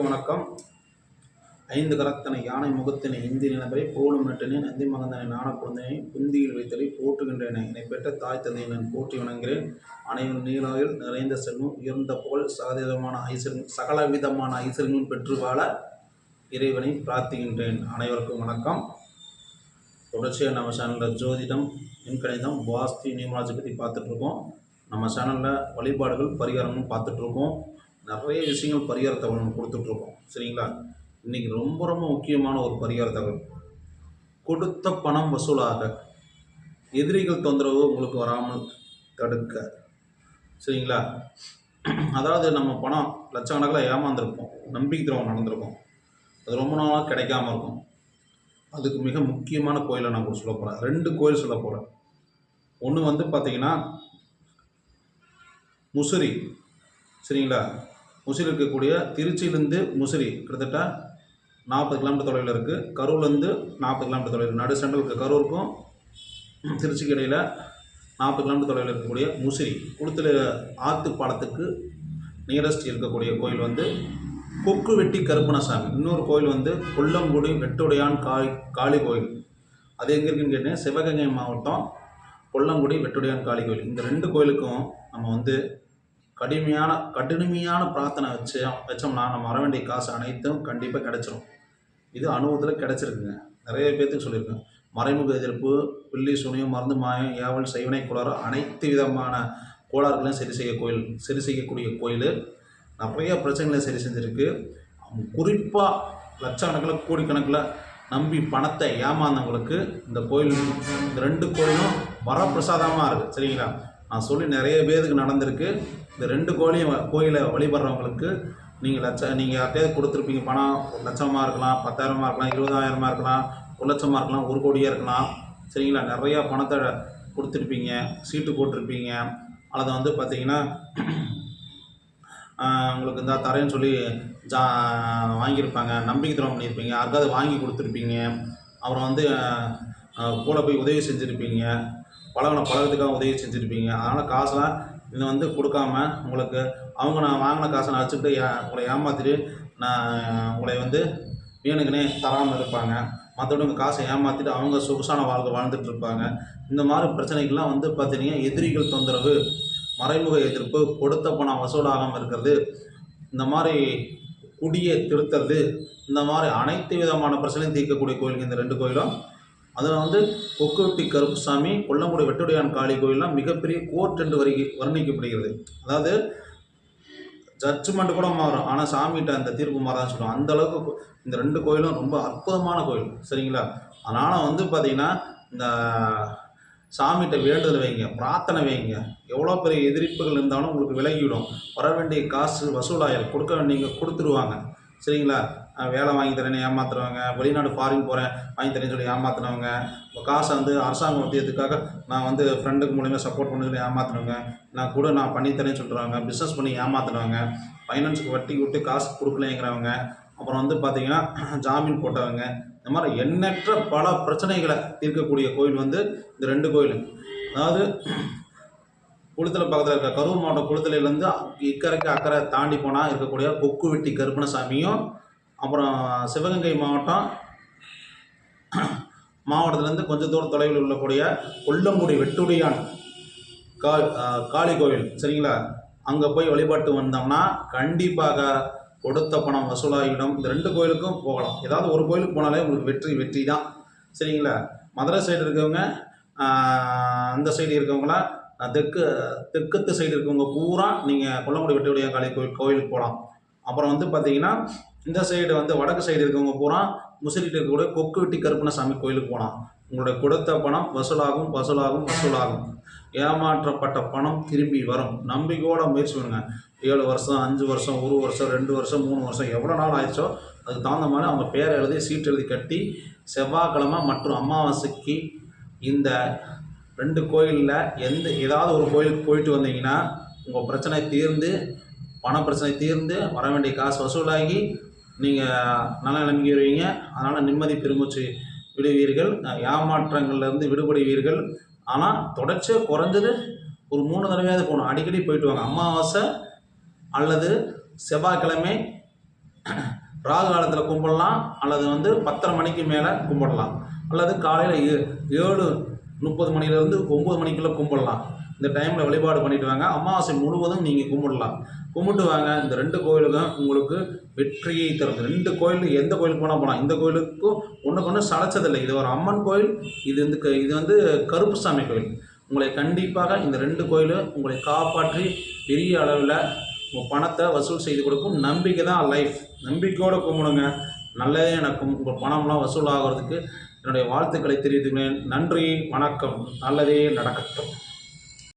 வணக்கம். ஐந்து கரத்தனை யானை முகத்தினை இந்தி நிலப்பை போலும் நட்டினை நந்தி மகந்தனை நாண குழந்தையை புந்தியில் வைத்தலை போற்றுகின்றன. என்னை பெற்ற தாய் தந்தையை நான் போற்றி வணங்குகிறேன். அனைவரும் நீளாவில் நிறைந்த செல்வம் உயர்ந்த புகழ் சகலவிதமான ஐஸ்வர்யங்களும் பெற்று வாழ இறைவனை பிரார்த்திக்கின்றேன். அனைவருக்கும் வணக்கம். தொடர்ச்சியாக நம்ம சேனலில் ஜோதிடம், எண்கணிதம், வாஸ்து, நியூமராலஜி பற்றி பார்த்துட்ருக்கோம். நம்ம சேனலில் வழிபாடுகள், பரிகாரங்களும் பார்த்துட்ருக்கோம். நிறைய விஷயங்கள் பரிகார தகவல் கொடுத்துட்ருக்கோம். சரிங்களா? இன்றைக்கி ரொம்ப முக்கியமான ஒரு பரிகார தகவல். கொடுத்த பணம் வசூலாக எதிரிகள் தொந்தரவு உங்களுக்கு வராமல் தடுக்க. சரிங்களா? அதாவது நம்ம பணம் லட்சக்கணக்கில் ஏமாந்துருப்போம், நம்பிக்கை துரோகம் நடந்திருக்கும், அது ரொம்ப நாளாக கிடைக்காம இருக்கும். அதுக்கு மிக முக்கியமான கோயிலை நான் கூட சொல்ல போகிறேன். 2 கோயில் சொல்ல போகிறேன். ஒன்று வந்து பார்த்திங்கன்னா முசிறி. சரிங்களா? முசிறி இருக்கக்கூடிய திருச்சியிலேருந்து முசிறி கிட்டத்தட்ட 40 கிலோமீட்டர் தொலைவில் இருக்குது. கரூர்லேருந்து 40 கிலோமீட்டர் தொலைவில், நடு சென்ட்ரலுக்கு கரூருக்கும் திருச்சிக்கு இடையில் 40 கிலோமீட்டர் தொலைவில் இருக்கக்கூடிய முசிறி குளத்தில் ஆற்று பாலத்துக்கு நியரஸ்ட் இருக்கக்கூடிய கோயில் வந்து கொக்கு வெட்டி கருப்பணசாமி. இன்னொரு கோயில் வந்து கொல்லங்குடி வெட்டுடையான் காளி கோயில். அது எங்கே இருக்குன்னு கேட்டேன், சிவகங்கை மாவட்டம் கொல்லங்குடி வெட்டுடையான் காளி கோயில். இந்த 2 கோயிலுக்கும் நம்ம வந்து கடுமையான பிரார்த்தனை வச்சோம்னா நம்ம வர வேண்டிய காசு அனைத்தும் கண்டிப்பாக கிடச்சிரும். இது அனுபவத்தில் கிடச்சிருக்குங்க. நிறைய பேர்த்துக்கு சொல்லியிருக்கேன். மறைமுக எதிர்ப்பு, பில்லி சுனியம், மருந்து மாயம், ஏவல், செய்வனை கோளாறு, அனைத்து விதமான கோளாறுகளையும் சரி செய்யக்கூடிய கோயில். நிறைய பிரச்சனைகளை சரி செஞ்சுருக்கு. குறிப்பாக லட்சக்கணக்கில் கோடிக்கணக்கில் நம்பி பணத்தை ஏமாந்தவங்களுக்கு இந்த கோயில், இந்த 2 கோயிலும் வரப்பிரசாதமாக இருக்குது. சரிங்களா? நான் சொல்லி நிறைய பேருக்கு நடந்திருக்கு. இந்த 2 கோயிலை வழிபடுறவங்களுக்கு நீங்கள் யார்கிட்டயாவது கொடுத்துருப்பீங்க. பணம் 1 லட்சமாக இருக்கலாம், 10,000 இருக்கலாம், 20,000 இருக்கலாம், 1 லட்சமாக இருக்கலாம், 1 கோடியாக இருக்கலாம். சரிங்களா? நிறையா பணத்தை கொடுத்துருப்பீங்க, சீட்டு போட்டிருப்பீங்க. அல்லது வந்து பார்த்திங்கன்னா உங்களுக்கு இந்த தரேன்னு சொல்லி வாங்கியிருப்பாங்க, நம்பிக்கை துரோகம் பண்ணியிருப்பீங்க, யாருக்காவது வாங்கி கொடுத்துருப்பீங்க. அப்புறம் வந்து கூட போய் உதவி செஞ்சுருப்பீங்க, பழகத்துக்காக உதவி செஞ்சுருப்பீங்க. அதனால் காசெலாம் இதை வந்து கொடுக்காம உங்களுக்கு நான் வாங்கின காசை நான் வச்சுக்கிட்டு உங்களை ஏமாற்றிட்டு உங்களை வந்து வேணுங்கன்னே தராமல் இருப்பாங்க. மற்றபடி உங்கள் காசை ஏமாற்றிட்டு அவங்க சொகுசான வாழ்க்கை வாழ்ந்துட்டு இருப்பாங்க. இந்த மாதிரி பிரச்சனைகள்லாம் வந்து பார்த்தீங்கன்னா எதிரிகள் தொந்தரவு, மறைமுக எதிர்ப்பு, கொடுத்த பணம் வசூலாகாமல் இருக்கிறது, இந்த மாதிரி குடியை திருத்துறது, இந்த மாதிரி அனைத்து விதமான பிரச்சனையும் தீர்க்கக்கூடிய கோயிலுங்க இந்த 2 கோயிலும். அதில் வந்து கொக்குவெட்டி கருப்புசாமி, கொல்லங்குடி வெட்டுடையான் காளி கோயிலாம் மிகப்பெரிய கோர்ட் என்று வர்ணிக்கப்படுகிறது. அதாவது ஜட்ஜ்மெண்ட் கூட மாறும், ஆனால் சாமிகிட்ட அந்த தீர்ப்பு மாறான்னு சொல்லுவோம். அந்தளவுக்கு இந்த 2 கோயிலும் ரொம்ப அற்புதமான கோயில். சரிங்களா? அதனால் வந்து பார்த்திங்கன்னா இந்த சாமிகிட்ட வேண்டுதல் வைங்க, பிரார்த்தனை வைங்க. எவ்வளோ பெரிய எதிர்ப்புகள் இருந்தாலும் உங்களுக்கு விலகிவிடும். வர வேண்டிய காசு வசூலாயல் கொடுக்க வேண்டிய கொடுத்துருவாங்க. சரிங்களா? வேலை வாங்கி தரேன்னு ஏமாத்துறவங்க, வெளிநாடு ஃபாரின் போகிறேன் வாங்கி தரேன்னு சொல்லி ஏமாத்துனவங்க, காசை வந்து அரசாங்க ஊதியத்துக்காக நான் வந்து ஃப்ரெண்டுக்கு மூலிமா சப்போர்ட் பண்ணி ஏமாத்துனவங்க, நான் பண்ணித்தரேன்னு சொல்கிறவங்க, பிஸ்னஸ் பண்ணி ஏமாத்துனவங்க, ஃபைனான்ஸுக்கு வட்டி விட்டு காசு கொடுக்கலைங்கிறவங்க, அப்புறம் வந்து பார்த்திங்கன்னா ஜாமீன் போட்டவங்க, இந்த மாதிரி எண்ணற்ற பல பிரச்சனைகளை தீர்க்கக்கூடிய கோயில் வந்து இந்த 2 கோயில். அதாவது குளத்தில் பக்கத்தில் இருக்க கரூர் மாவட்டம் குளத்திலேருந்து இக்கரைக்கு அக்கறை தாண்டி போனால் இருக்கக்கூடிய கொக்கு வெட்டி கருப்பணசாமியும், அப்புறம் சிவகங்கை மாவட்டத்திலேருந்து கொஞ்சம் தூரம் தொலைவில் உள்ளக்கூடிய கொல்லங்குடி வெட்டுடையான் காளி கோவில். சரிங்களா? அங்கே போய் வழிபாட்டு வந்தோம்னா கண்டிப்பாக கொடுத்த பணம் வசூலாகிடும். இந்த 2 கோயிலுக்கும் போகலாம். ஏதாவது ஒரு கோயிலுக்கு போனாலே உங்களுக்கு வெற்றி தான். சரிங்களா? மதுரை சைடு இருக்கவங்க, அந்த சைடு இருக்கவங்களாம், தெற்கத்து சைடு இருக்கவங்க பூரா நீங்கள் கொல்லங்குடி வெட்டுடையான் காளி கோயிலுக்கு போகலாம். அப்புறம் வந்து பார்த்திங்கன்னா இந்த சைடு வந்து வடக்கு சைடு இருக்கவங்க பூரா முசிறிட்டு இருக்கக்கூடிய கொக்கு வெட்டி கருப்பணசாமி கோயிலுக்கு போகலாம். உங்களுடைய கொடுத்த பணம் வசூலாகும். ஏமாற்றப்பட்ட பணம் திரும்பி வரும். நம்பிக்கையோட முயற்சி பண்ணுங்க. 7 வருஷம், 5 வருஷம், 1 வருஷம், 2 வருஷம், 3 வருஷம், எவ்வளோ நாள் ஆயிடுச்சோ அதுக்கு தகுந்த மாதிரி அவங்க பேரை எழுதி சீட்டு எழுதி கட்டி செவ்வாய்க்கிழமை மற்றும் அமாவாசைக்கு இந்த 2 கோயிலில் ஏதாவது ஒரு கோயிலுக்கு போயிட்டு வந்தீங்கன்னா உங்கள் பிரச்சனை தீர்ந்து, பண பிரச்சனை தீர்ந்து, வர வேண்டிய காசு வசூலாகி நீங்கள் நல்ல நிலைமைக்கு வருவீங்க. அதனால் நிம்மதி பெருமூச்சு விடுவீர்கள், ஏமாற்றங்கள்லேருந்து விடுபடுவீர்கள். ஆனால் தொடர்ச்சியாக குறைஞ்சது ஒரு 3 தடவையாவது போகணும். அடிக்கடி போயிட்டு வாங்க. அமாவாசை அல்லது செவ்வாய்க்கிழமை ராகு காலத்தில் கும்பிடலாம், அல்லது வந்து 10:30 மணிக்கு மேலே கும்பிடலாம், அல்லது காலையில் 7:30 மணிலேருந்து 9 மணிக்குள்ளே கும்பிடலாம். இந்த டைமில் வழிபாடு பண்ணிட்டு வாங்க. அமாவாசை முழுவதும் நீங்கள் கும்பிடலாம். கும்பிட்டு வாங்க. இந்த 2 கோயிலுக்கும் உங்களுக்கு வெற்றியை தரும். 2 கோயில் எந்த கோயிலுக்கு போனால் போகலாம். இந்த கோயிலுக்கும் ஒன்றுக்கு ஒன்று சளைச்சதில்லை. இது ஒரு அம்மன் கோயில், இது வந்து கருப்புசாமி கோயில். உங்களை கண்டிப்பாக இந்த 2 கோயில் உங்களை காப்பாற்றி பெரிய அளவில் உங்கள் பணத்தை வசூல் செய்து கொடுக்கும். நம்பிக்கை தான் லைஃப். நம்பிக்கையோடு கும்பிடுங்க, நல்லதே நடக்கும். உங்கள் பணம்லாம் வசூல் ஆகிறதுக்கு என்னுடைய வாழ்த்துக்களை தெரிவித்துக்கிறேன். நன்றி, வணக்கம். நல்லதே நடக்கட்டும்.